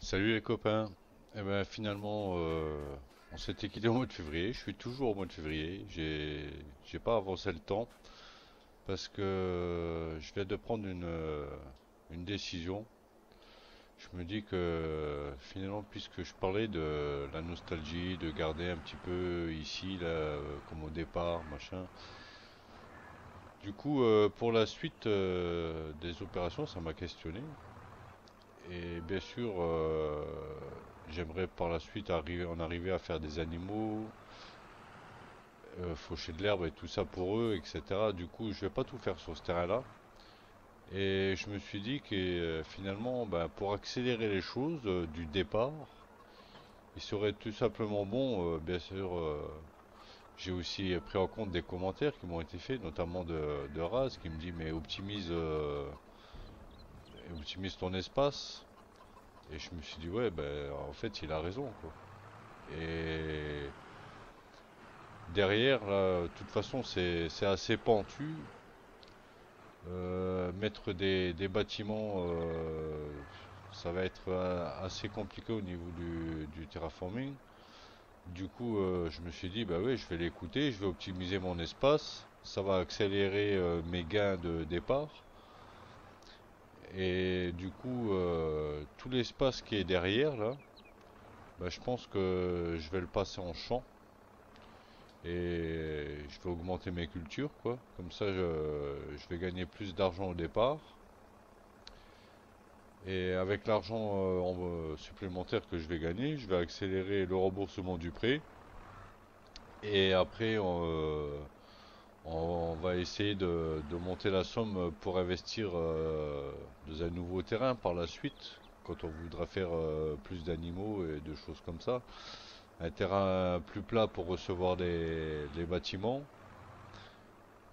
Salut les copains. Eh ben finalement, on s'était quitté au mois de février. Je suis toujours au mois de février. J'ai pas avancé le temps parce que je viens de prendre une décision. Je me dis que finalement, puisque je parlais de la nostalgie, de garder un petit peu ici, là, comme au départ, machin. Du coup, pour la suite des opérations, ça m'a questionné. Et bien sûr, j'aimerais par la suite en arriver à faire des animaux, faucher de l'herbe et tout ça pour eux, etc. Du coup, je vais pas tout faire sur ce terrain-là. Et je me suis dit que finalement, ben, pour accélérer les choses du départ, il serait tout simplement bon, bien sûr, j'ai aussi pris en compte des commentaires qui m'ont été faits, notamment de Raz, qui me dit mais optimise ton espace. Et je me suis dit ouais, ben en fait, il a raison, quoi. Et derrière, là, de toute façon, c'est assez pentu. Mettre des bâtiments, ça va être assez compliqué au niveau du terraforming. Du coup, je me suis dit, bah oui, je vais l'écouter, je vais optimiser mon espace. Ça va accélérer mes gains de départ. Et du coup, tout l'espace qui est derrière, là, bah, je pense que je vais le passer en champ. Et je vais augmenter mes cultures, quoi. Comme ça, je vais gagner plus d'argent au départ. Et avec l'argent supplémentaire que je vais gagner, je vais accélérer le remboursement du prêt. Et après, on va essayer de monter la somme pour investir dans un nouveau terrain par la suite, quand on voudra faire plus d'animaux et de choses comme ça. Un terrain plus plat pour recevoir les bâtiments.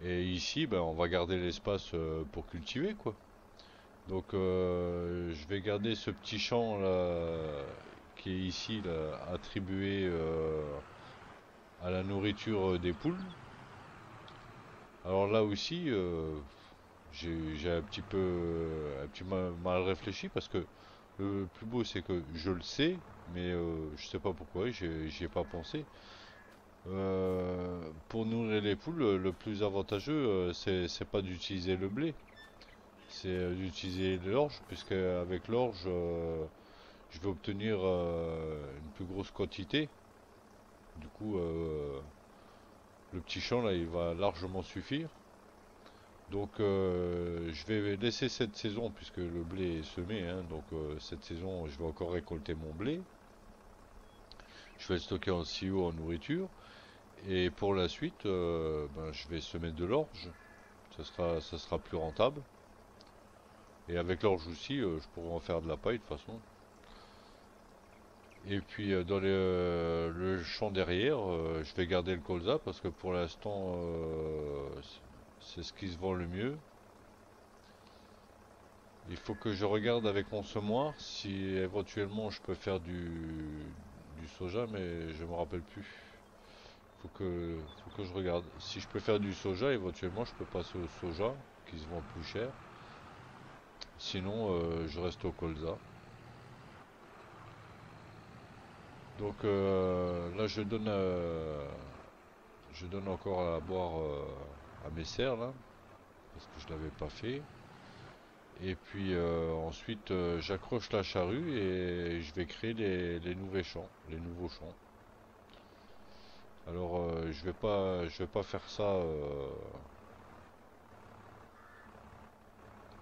Et ici, ben, on va garder l'espace pour cultiver, quoi. Donc, je vais garder ce petit champ là, qui est ici, là, attribué à la nourriture des poules. Alors là aussi, j'ai un petit mal réfléchi parce que le plus beau, c'est que je le sais, mais je sais pas pourquoi, j'y ai pas pensé. Pour nourrir les poules, le plus avantageux, c'est pas d'utiliser le blé, c'est d'utiliser l'orge, puisque avec l'orge, je vais obtenir une plus grosse quantité. Du coup, le petit champ là, il va largement suffire. Donc, je vais laisser cette saison, puisque le blé est semé, hein, donc cette saison, je vais encore récolter mon blé. Je vais le stocker en silo, en nourriture. Et pour la suite, ben, je vais semer de l'orge. Ça sera plus rentable. Et avec l'orge aussi, je pourrais en faire de la paille de toute façon. Et puis dans le champ derrière, je vais garder le colza parce que pour l'instant, c'est ce qui se vend le mieux. Il faut que je regarde avec mon semoir si éventuellement je peux faire du soja, mais je me rappelle plus. Faut que je regarde. Si je peux faire du soja, éventuellement je peux passer au soja qui se vend plus cher. Sinon, je reste au colza. Donc là, je donne encore à boire à mes cerfs là, parce que je l'avais pas fait. Et puis ensuite, j'accroche la charrue et je vais créer les nouveaux champs, les nouveaux champs. Alors, je vais pas faire ça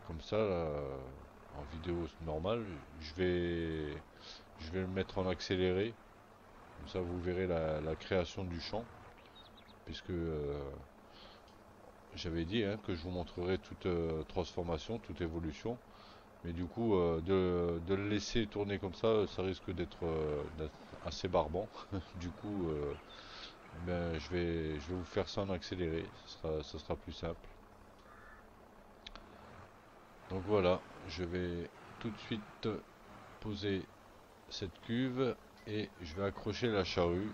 comme ça là, en vidéo normale. Je vais le mettre en accéléré. Comme ça, vous verrez la création du champ, puisque j'avais dit hein, que je vous montrerai toute transformation, toute évolution. Mais du coup, de le laisser tourner comme ça risque d'être assez barbant. Du coup, ben, je vais vous faire ça en accéléré. Ça sera plus simple. Donc voilà, je vais tout de suite poser cette cuve et je vais accrocher la charrue.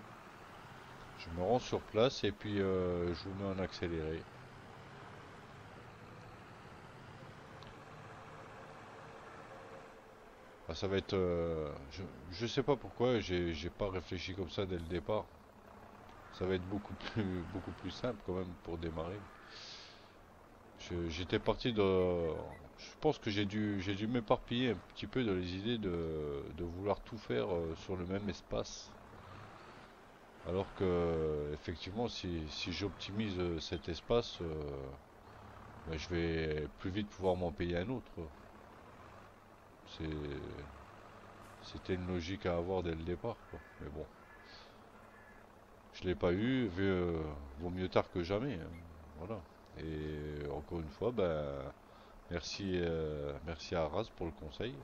Je me rends sur place et puis je vous mets en accéléré. Ah, ça va être... je sais pas pourquoi, j'ai pas réfléchi comme ça dès le départ. Ça va être beaucoup plus simple quand même pour démarrer. J'étais parti de... Je pense que j'ai dû m'éparpiller un petit peu dans les idées de vouloir tout faire sur le même espace. Alors que, effectivement, si j'optimise cet espace, ben, je vais plus vite pouvoir m'en payer un autre. C'est, C'était une logique à avoir dès le départ, quoi. Mais bon, je l'ai pas eu, vaut mieux tard que jamais, hein. Voilà. Et encore une fois, ben, merci à Arras pour le conseil.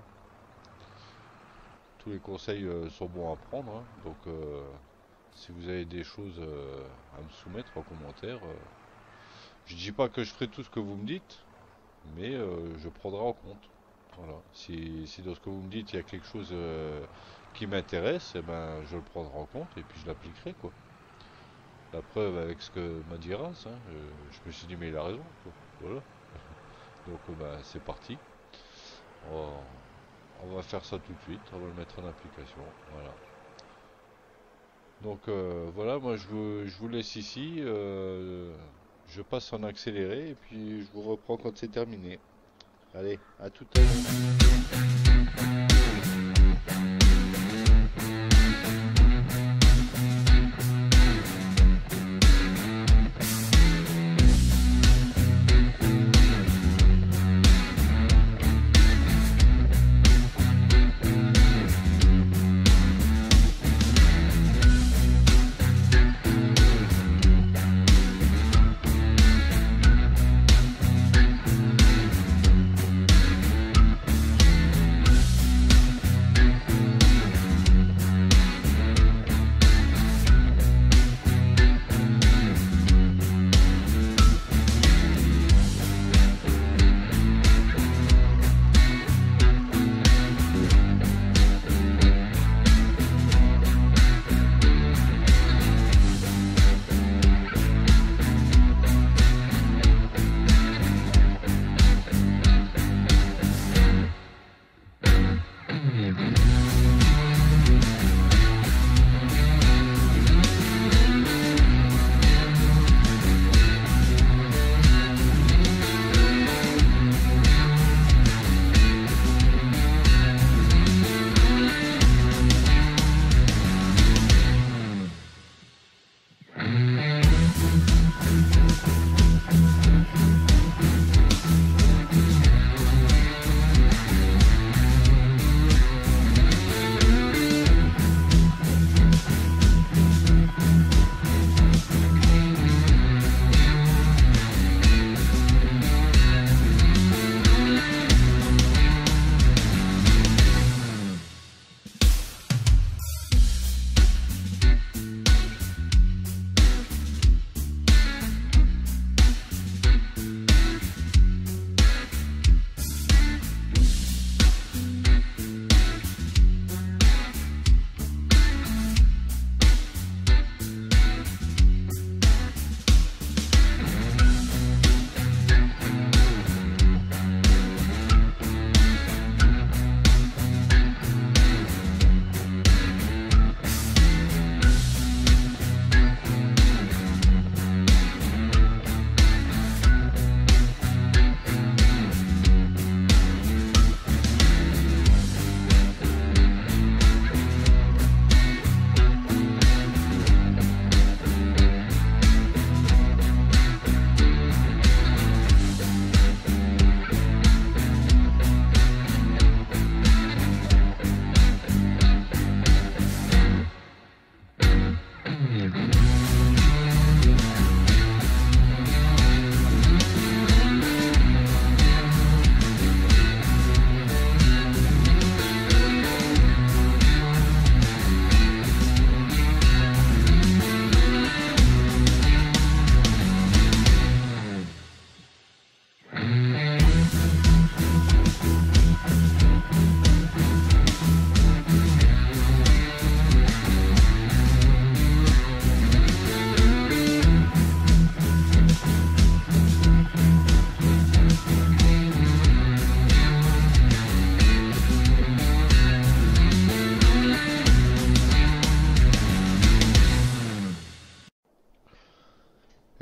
Tous les conseils sont bons à prendre, hein. Donc, si vous avez des choses à me soumettre en commentaire, je dis pas que je ferai tout ce que vous me dites, mais je prendrai en compte. Voilà. Si dans ce que vous me dites il y a quelque chose qui m'intéresse, eh ben, je le prendrai en compte et puis je l'appliquerai, quoi. La preuve avec ce que m'a dit Ras, hein, je me suis dit mais il a raison, quoi. Voilà. Donc bah, c'est parti. On, on va faire ça tout de suite, on va le mettre en application. Voilà. Donc voilà, moi je vous laisse ici. Je passe en accéléré et puis je vous reprends quand c'est terminé. Allez, à tout à l'heure.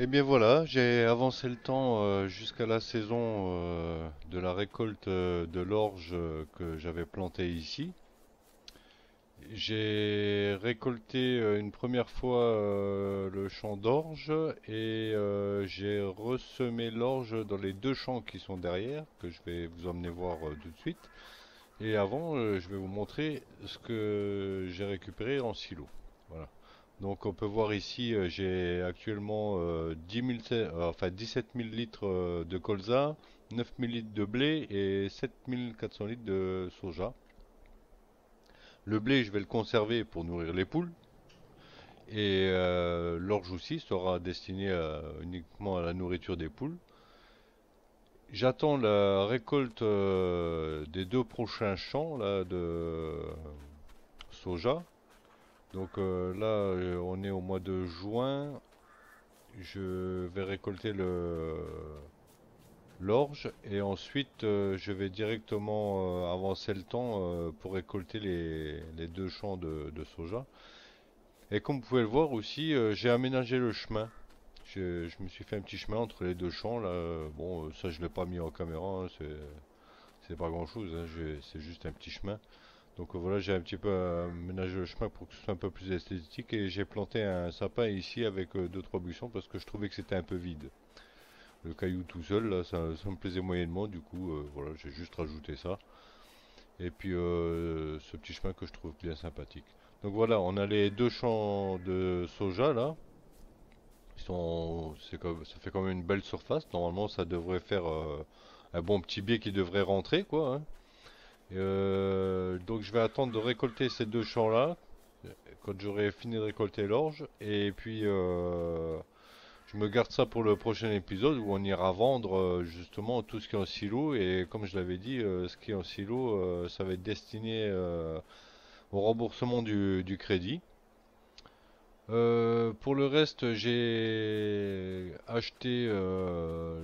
Et bien voilà, j'ai avancé le temps jusqu'à la saison de la récolte de l'orge que j'avais planté ici. J'ai récolté une première fois le champ d'orge et j'ai ressemé l'orge dans les deux champs qui sont derrière, que je vais vous emmener voir tout de suite. Et avant, je vais vous montrer ce que j'ai récupéré en silo. Voilà. Donc on peut voir ici, j'ai actuellement 10 000, enfin 17 000 litres de colza, 9 000 litres de blé et 7 400 litres de soja. Le blé, je vais le conserver pour nourrir les poules. Et l'orge aussi sera destiné uniquement à la nourriture des poules. J'attends la récolte des deux prochains champs là, de soja. Donc là, on est au mois de juin. Je vais récolter l'orge et ensuite je vais directement avancer le temps pour récolter les deux champs de soja. Et comme vous pouvez le voir aussi, j'ai aménagé le chemin. Je me suis fait un petit chemin entre les deux champs là. Bon, ça je l'ai pas mis en caméra, hein, c'est pas grand chose, hein, c'est juste un petit chemin. Donc voilà, j'ai un petit peu aménagé le chemin pour que ce soit un peu plus esthétique et j'ai planté un sapin ici avec deux trois buissons parce que je trouvais que c'était un peu vide. Le caillou tout seul, là, ça me plaisait moyennement, du coup, voilà, j'ai juste rajouté ça. Et puis ce petit chemin que je trouve bien sympathique. Donc voilà, on a les deux champs de soja là. Ça fait quand même une belle surface. Normalement, ça devrait faire un bon petit biais qui devrait rentrer, quoi, hein. Donc je vais attendre de récolter ces deux champs-là quand j'aurai fini de récolter l'orge. Et puis je me garde ça pour le prochain épisode où on ira vendre justement tout ce qui est en silo. Et comme je l'avais dit, ce qui est en silo, ça va être destiné au remboursement du crédit. Pour le reste, j'ai acheté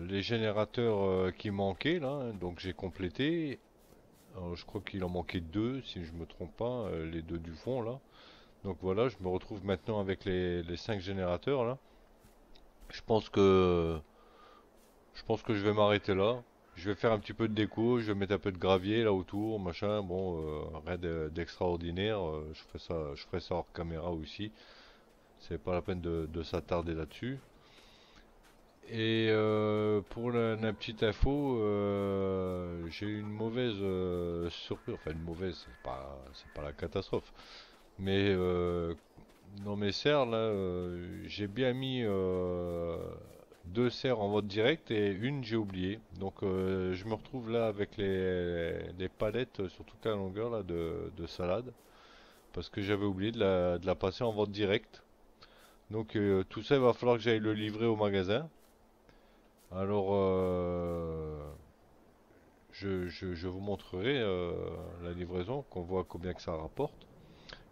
les générateurs qui manquaient là, hein, donc j'ai complété. Alors, je crois qu'il en manquait deux, si je me trompe pas, les deux du fond là. Donc voilà, je me retrouve maintenant avec les cinq générateurs là. Je pense que je pense que je vais m'arrêter là. Je vais faire un petit peu de déco, je vais mettre un peu de gravier là autour, machin. Bon, rien d'extraordinaire. Je ferai ça hors caméra aussi. C'est pas la peine de s'attarder là-dessus. Et pour la petite info, j'ai eu une mauvaise surprise. Enfin, une mauvaise, c'est pas la catastrophe. Mais dans mes serres, là, j'ai bien mis deux serres en vote direct et une j'ai oublié. Donc je me retrouve là avec les palettes sur toute la longueur là, de salade. Parce que j'avais oublié de la passer en vente directe. Donc tout ça, il va falloir que j'aille le livrer au magasin. Alors, je vous montrerai la livraison, qu'on voit combien que ça rapporte.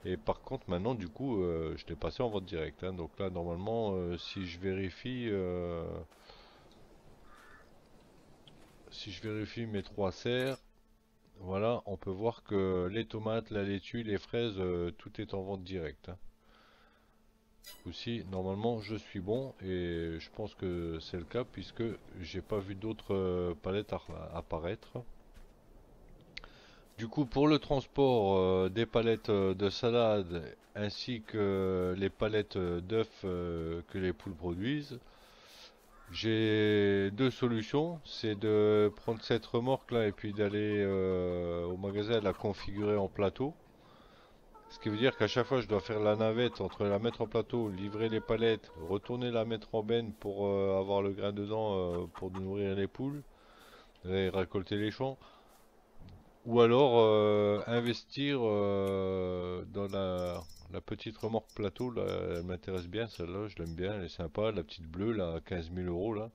Et par contre, maintenant, du coup, je l'ai passé en vente directe, hein. Donc là, normalement, si je vérifie mes trois serres, voilà, on peut voir que les tomates, la laitue, les fraises, tout est en vente directe, hein. Aussi, normalement, je suis bon et je pense que c'est le cas puisque j'ai pas vu d'autres palettes apparaître. Du coup, pour le transport des palettes de salade ainsi que les palettes d'œufs que les poules produisent, j'ai deux solutions. C'est de prendre cette remorque là et puis d'aller au magasin et la configurer en plateau. Ce qui veut dire qu'à chaque fois, je dois faire la navette entre la mettre en plateau, livrer les palettes, retourner la mettre en benne pour avoir le grain dedans pour nourrir les poules et récolter les champs. Ou alors investir dans la petite remorque plateau, là, elle m'intéresse bien celle-là, je l'aime bien, elle est sympa, la petite bleue là, à 15 000 euros là.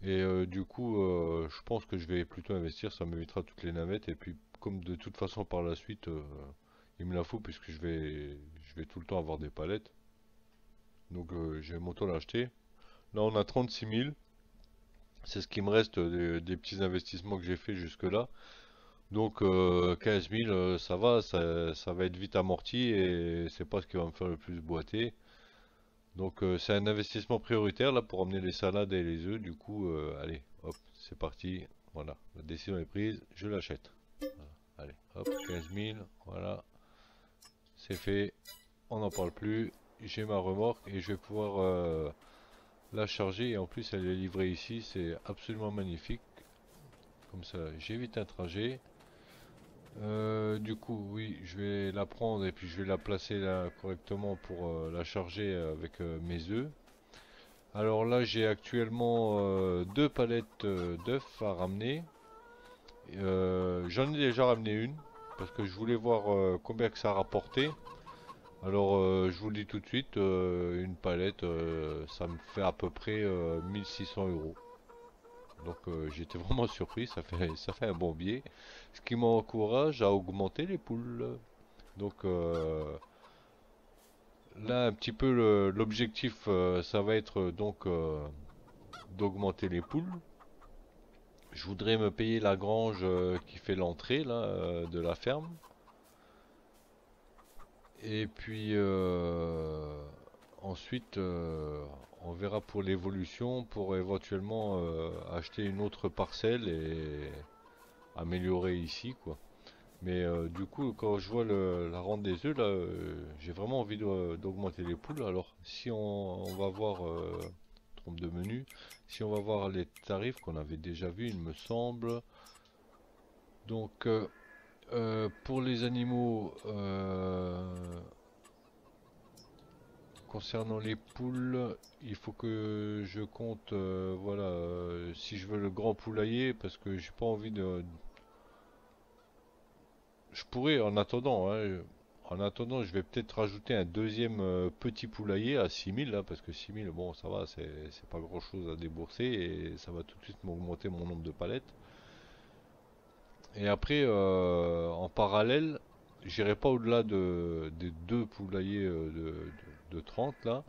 Et du coup, je pense que je vais plutôt investir, ça m'évitera toutes les navettes. Et puis, comme de toute façon par la suite, il me la faut puisque je vais tout le temps avoir des palettes. Donc, je vais m'auto l'acheter. Là, on a 36 000. C'est ce qui me reste des petits investissements que j'ai fait jusque-là. Donc 15 000, ça va être vite amorti et c'est pas ce qui va me faire le plus boiter. Donc c'est un investissement prioritaire là pour emmener les salades et les œufs. Du coup, allez, hop, c'est parti. Voilà, la décision est prise, je l'achète. Voilà. Allez, hop, 15 000, voilà, c'est fait. On n'en parle plus. J'ai ma remorque et je vais pouvoir la charger. Et en plus, elle est livrée ici, c'est absolument magnifique. Comme ça, j'évite un trajet. Du coup, oui, je vais la prendre et puis je vais la placer là correctement pour la charger avec mes œufs. Alors là, j'ai actuellement deux palettes d'œufs à ramener. J'en ai déjà ramené une parce que je voulais voir combien que ça rapportait. Alors, je vous le dis tout de suite, une palette, ça me fait à peu près 1600 euros. Donc, j'étais vraiment surpris, ça fait un bon biais. Ce qui m'encourage à augmenter les poules. Donc, là, un petit peu l'objectif, ça va être donc d'augmenter les poules. Je voudrais me payer la grange qui fait l'entrée là de la ferme. Et puis ensuite, on verra pour l'évolution, pour éventuellement acheter une autre parcelle et améliorer ici, quoi. Mais du coup, quand je vois la rente des œufs, là, j'ai vraiment envie d'augmenter les poules. Alors, si on va voir, trompe de menu, si on va voir les tarifs qu'on avait déjà vus, il me semble. Donc, pour les animaux, concernant les poules, il faut que je compte, voilà, si je veux le grand poulailler, parce que j'ai pas envie de. Je pourrais, en attendant, hein, en attendant, je vais peut-être rajouter un deuxième petit poulailler à 6000 là, parce que 6000, bon, ça va, c'est pas grand-chose à débourser et ça va tout de suite m'augmenter mon nombre de palettes. Et après, en parallèle, j'irai pas au-delà des deux poulaillers de 30 là.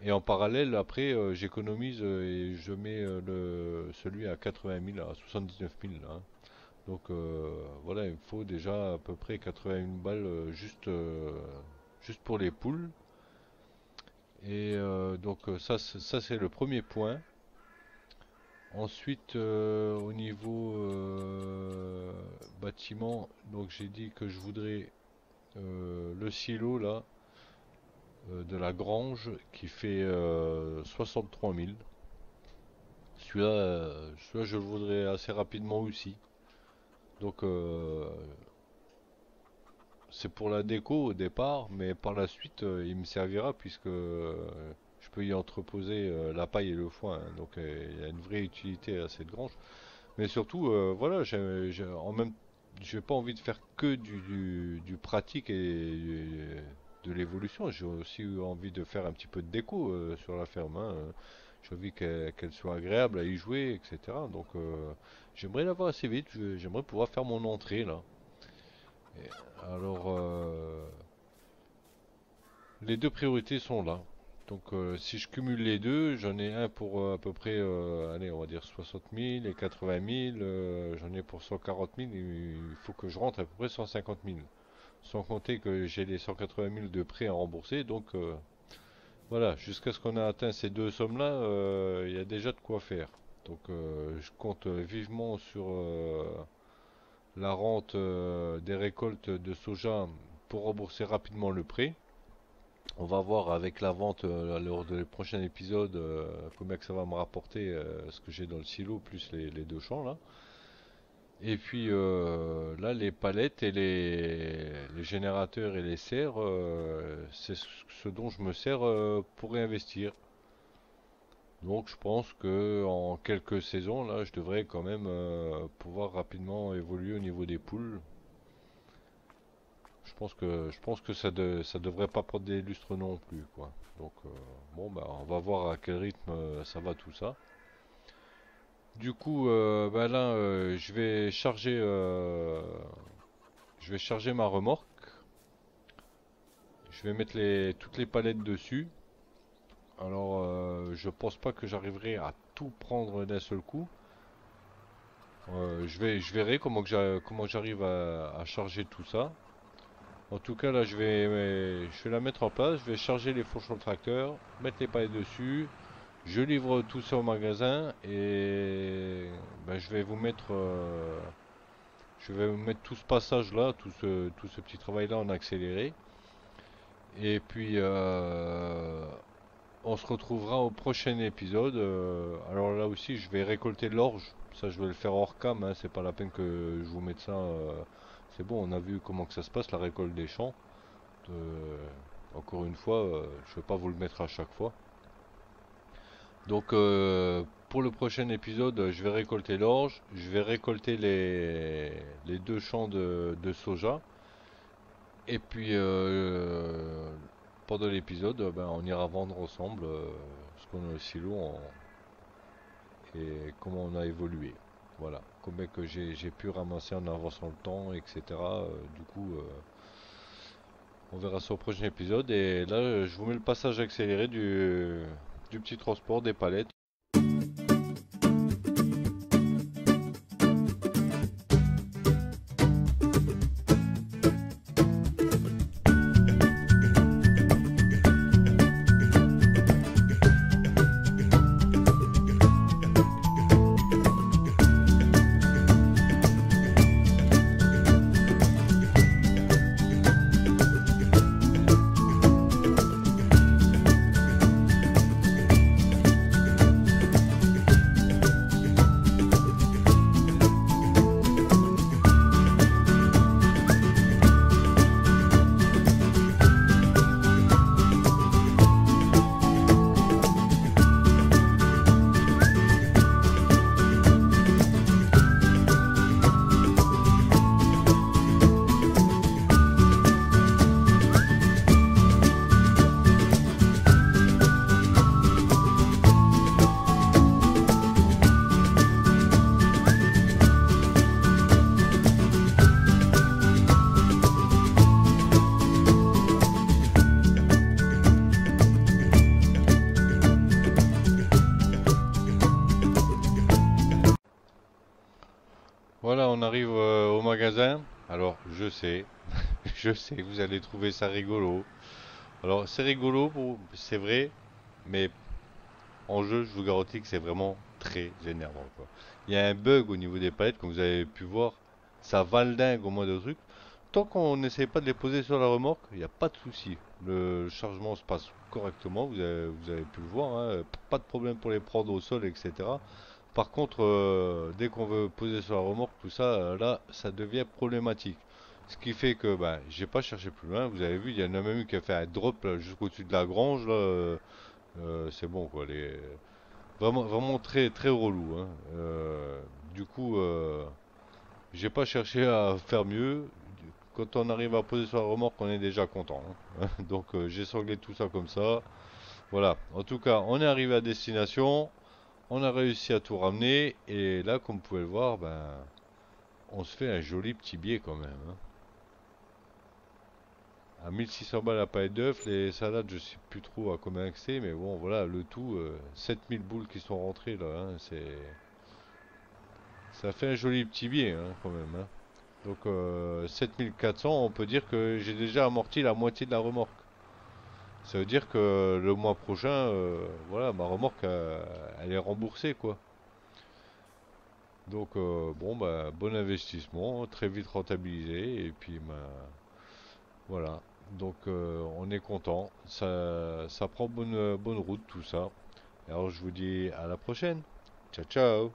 Et en parallèle, après, j'économise et je mets celui à 80 000, à 79 000 là, hein. Donc voilà, il me faut déjà à peu près 81 balles juste pour les poules. Et donc ça c'est le premier point. Ensuite, au niveau bâtiment, donc j'ai dit que je voudrais le silo là de la grange qui fait 63 000. Celui-là, je le voudrais assez rapidement aussi. Donc c'est pour la déco au départ, mais par la suite il me servira puisque je peux y entreposer la paille et le foin, hein. Donc il y a une vraie utilité à cette grange. Mais surtout, voilà, en même, j'ai pas envie de faire que du pratique et de l'évolution. J'ai aussi envie de faire un petit peu de déco sur la ferme, hein. J'ai envie qu'elle soit agréable à y jouer, etc. Donc j'aimerais l'avoir assez vite. J'aimerais pouvoir faire mon entrée là. Et alors, les deux priorités sont là. Donc, si je cumule les deux, j'en ai un pour à peu près, allez, on va dire 60 000 et 80 000. J'en ai pour 140 000. Il faut que je rentre à peu près 150 000. Sans compter que j'ai les 180 000 de prêts à rembourser. Donc, voilà, jusqu'à ce qu'on ait atteint ces deux sommes-là, il y a déjà de quoi faire. Donc, je compte vivement sur la rente des récoltes de soja pour rembourser rapidement le prêt. On va voir avec la vente lors des prochains épisodes combien que ça va me rapporter ce que j'ai dans le silo plus les deux champs là. Et puis là les palettes et les générateurs et les serres, c'est ce dont je me sers pour réinvestir. Donc je pense que en quelques saisons là je devrais quand même pouvoir rapidement évoluer au niveau des poules. Je pense que ça devrait pas prendre des lustres non plus, quoi. Donc bon bah on va voir à quel rythme ça va tout ça. Du coup bah là je vais charger ma remorque. Je vais mettre toutes les palettes dessus. Alors je pense pas que j'arriverai à tout prendre d'un seul coup. Je verrai comment j'arrive à charger tout ça. En tout cas, là, je vais la mettre en place. Je vais charger les fourches sur le tracteur, mettre les palettes dessus. Je livre tout ça au magasin et ben, je vais vous mettre tout ce passage-là, tout ce petit travail-là en accéléré. Et puis, on se retrouvera au prochain épisode. Alors là aussi, je vais récolter l'orge. Ça, je vais le faire hors cam, hein. C'est pas la peine que je vous mette ça. C'est bon, on a vu comment que ça se passe, la récolte des champs. Encore une fois, je vais pas vous le mettre à chaque fois. Donc, pour le prochain épisode, je vais récolter l'orge. Je vais récolter les deux champs de soja. Et puis, pendant l'épisode, ben, on ira vendre ensemble ce qu'on a au silo et comment on a évolué. Voilà, combien que j'ai pu ramasser en avançant le temps, etc. Du coup, on verra ça au prochain épisode. Et là, je vous mets le passage accéléré du petit transport des palettes. Voilà, on arrive au magasin. Alors, je sais, je sais que vous allez trouver ça rigolo. Alors, c'est rigolo, c'est vrai, mais en jeu, je vous garantis que c'est vraiment très énervant, quoi. Il y a un bug au niveau des palettes, comme vous avez pu voir. Ça valdingue au moins de trucs. Tant qu'on n'essaye pas de les poser sur la remorque, il n'y a pas de souci. Le chargement se passe correctement, vous avez pu le voir, hein. Pas de problème pour les prendre au sol, etc. Par contre, dès qu'on veut poser sur la remorque, tout ça, là, ça devient problématique. Ce qui fait que, bah, j'ai pas cherché plus loin. Vous avez vu, il y en a même eu qui a fait un drop là, jusqu'au-dessus de la grange, là. C'est bon, quoi. Vraiment, vraiment très, très relou, hein. Du coup, j'ai pas cherché à faire mieux. Quand on arrive à poser sur la remorque, on est déjà content, hein. Donc, j'ai sanglé tout ça comme ça. Voilà. En tout cas, on est arrivé à destination. On a réussi à tout ramener et là, comme vous pouvez le voir, ben, on se fait un joli petit billet quand même, hein. À 1600 balles la paille d'œuf, les salades, je sais plus trop à combien c'est, mais bon, voilà, le tout, 7000 boules qui sont rentrées là, hein, ça fait un joli petit billet, hein, quand même, hein. Donc 7400, on peut dire que j'ai déjà amorti la moitié de la remorque. Ça veut dire que le mois prochain, voilà, ma remorque, elle est remboursée, quoi. Donc bon bah bon investissement, très vite rentabilisé et puis bah, voilà. Donc on est content, ça prend bonne route tout ça. Alors je vous dis à la prochaine. Ciao ciao.